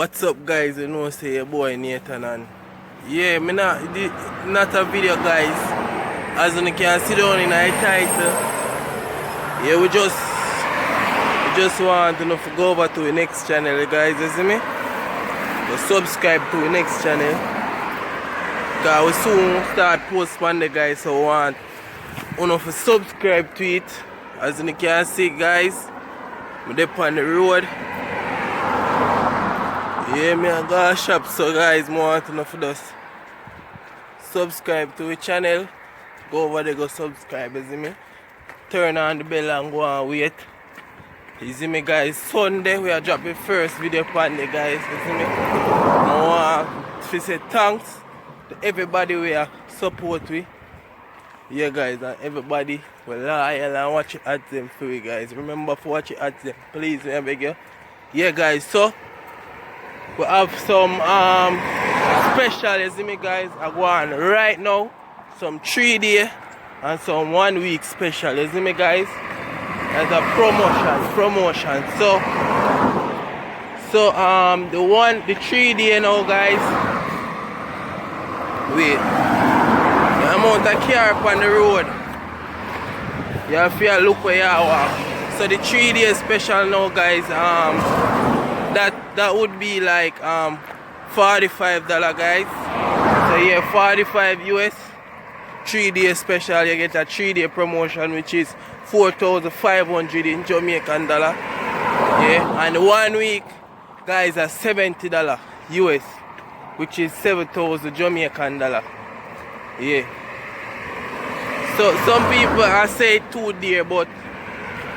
What's up, guys? You know, say your boy Nathan, and yeah, me not a video, guys. As you can see down in the title, yeah, we just want to go over to the next channel, guys. You see me? Just subscribe to the next channel. Cause we soon start posting the guys, so we want to subscribe to it. As you can see, guys, we're on the road. Yeah, me I got a shop, so guys, more want to know for us. Subscribe to the channel. Go over there, go subscribe, you see me? Turn on the bell and go and wait. You see me, guys? Sunday we are dropping first video upon the guys, you see me? I want to say thanks to everybody we are support we. Yeah, guys, and everybody will loyal and watch it at them for you guys. Remember to watch it at them, please, I beg you. Yeah, guys, so we have some special, you see me, guys, I go on right now. Some 3-day and some 1 week special, you see me, guys? As a promotion. So the 3-day now, guys. Wait. The amount of car on the road, you have to look where you are. So the 3-day special now, guys, that would be like $45, guys. So yeah, 45 US. 3-day special, you get a 3-day promotion, which is 4,500 in Jamaican dollar. Yeah, and 1 week, guys, are $70 US, which is 7,000 Jamaican dollar. Yeah. So some people are say too dear, but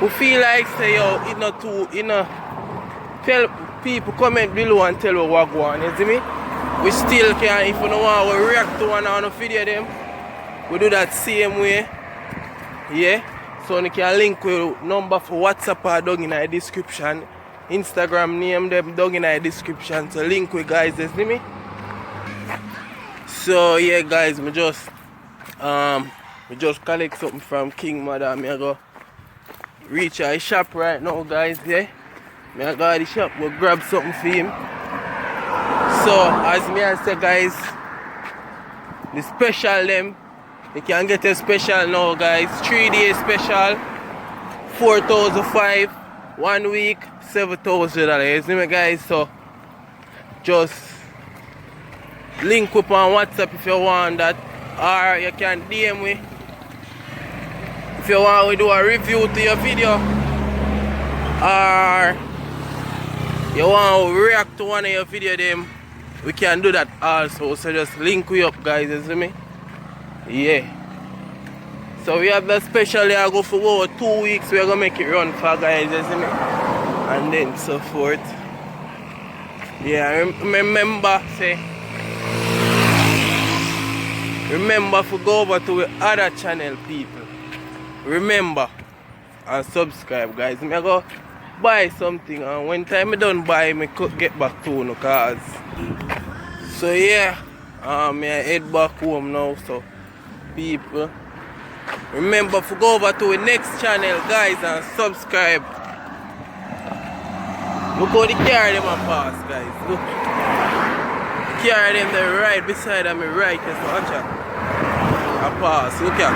we feel like say yo, it not too, you know. Tell people, comment below and tell what go on, you see me? We still can, if you don't want to react to one on the video them, we do that same way. Yeah. So you can link with number for WhatsApp or down in the description. Instagram name them down in the description. So link with guys, you see me? So yeah, guys, we just collect something from King Mother. I go reach our shop right now, guys. Yeah. I go to the shop, we'll grab something for him. So as me I say, guys, the special them, you can get a special now, guys. 3-day special, 4,500. 1 week, $7,000. You see me, guys? So just link up on WhatsApp if you want that, or you can DM me if you want we do a review to your video, or you want to react to one of your video them, we can do that also. So just link we up, guys, you see me? Yeah. So we have the special I go for about 2 weeks. We're gonna make it run for guys, you see me? And then so forth. Yeah, remember to go over to the other channel, people. Remember and subscribe, guys. Me go buy something, and when time I done buy, me could get back to no cars. So yeah, me I head back home now. So people, remember to go over to the next channel, guys, and subscribe. Look how the car them a pass, guys. Look, the car them they right beside of me, right? Just watch it. A pass. Look at.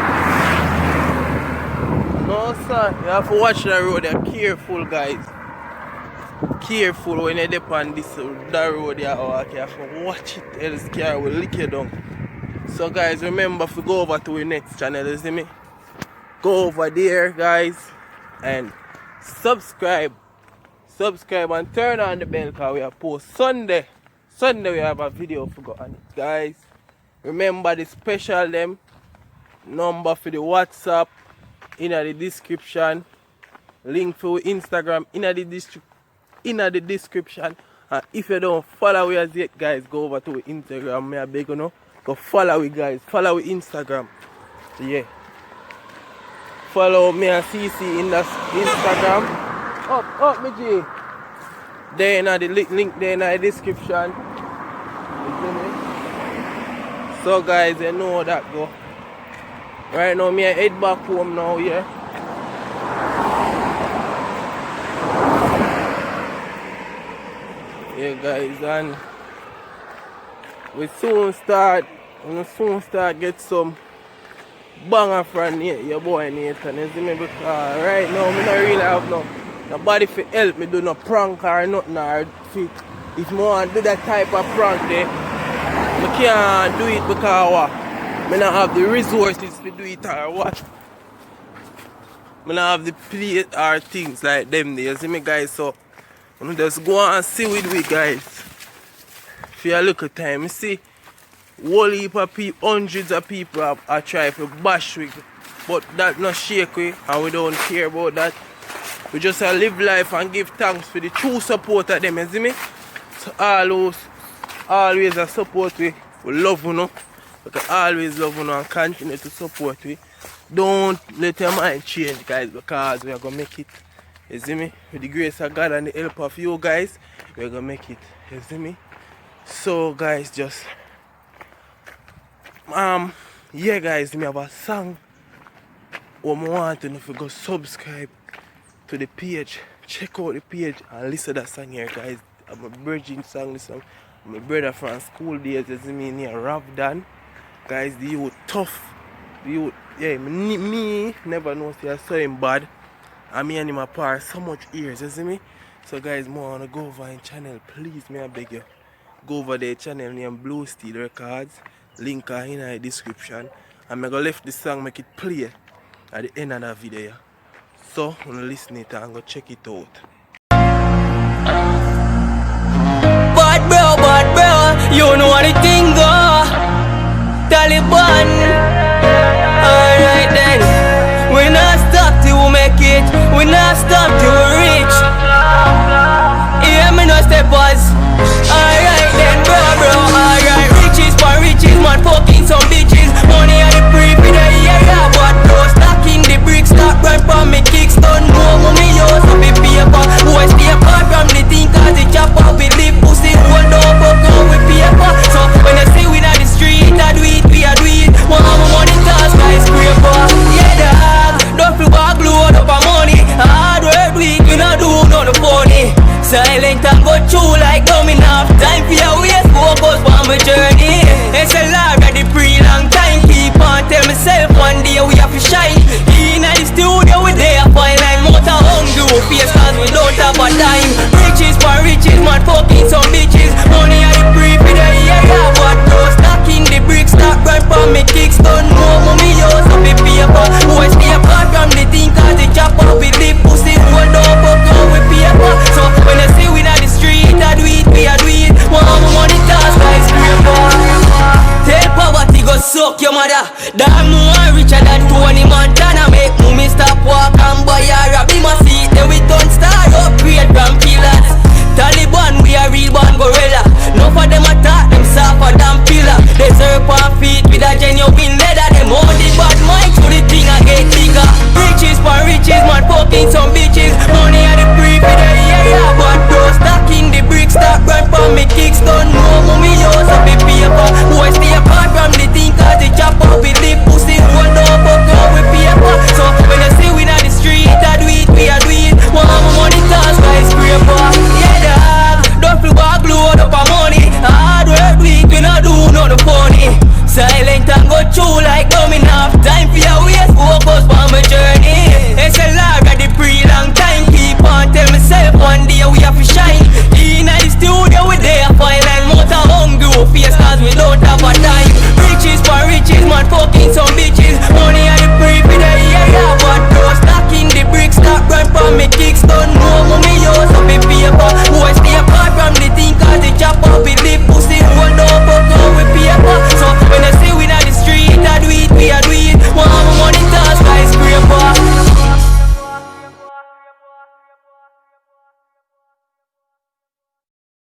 No, sir. You have to watch the road. You're careful, guys. Careful when you're on this that road. You have to watch it, else the car will lick you down. So, guys, remember to go over to the next channel. You see me? Go over there, guys, and subscribe and turn on the bell, because we are post Sunday we have a video for on it, guys. Remember the special them number for the WhatsApp in the description, link for Instagram in the description. And if you don't follow us yet, guys, go over to Instagram. Me I beg you know, go follow we, guys. Follow we Instagram. Yeah. Follow me and CC in the Instagram. Up, me G. There in the link there in the description. You see me? So guys, you know how that go. Right now, me I head back home now, yeah. Yeah guys, and we soon start get some banger from your boy Nathan, you see me, because right now I don't really have nobody to help me do no prank or nothing, or if I want to do that type of prank there, I can't do it because what? I don't have the resources to do it or what. I don't have the plate or things like them there, you see me guys, so I'm just go and see with we guys. For a little time, you see whole heap of people, hundreds of people are trying to bash we, but that not shake we, and we don't care about that. We just live life and give thanks for the true support of them, you see me? So always support we love you know. We can always love you know and continue to support we. Don't let your mind change guys, because we are gonna make it. You see me? With the grace of God and the help of you guys, we are gonna make it. You see me? So guys, just yeah guys, me have a song what I want to know if you go subscribe to the page, check out the page and listen to that song here guys. I'm a virgin song, this song. My brother from school days, you see me near Ravdan. Guys, the youth tough. The youth, yeah, me never know say I saw him bad. And me and him apart so much years, you see me? So guys, more wanna go over in channel, please me I beg you. Go over the channel named Blue Steel Records. Link in the description. And I'm gonna left the song, make it play at the end of the video. So I'm gonna listen it and go check it out. But bro, you know what the thing go. Taliban. Alright then. We not stop till we make it. We not stop till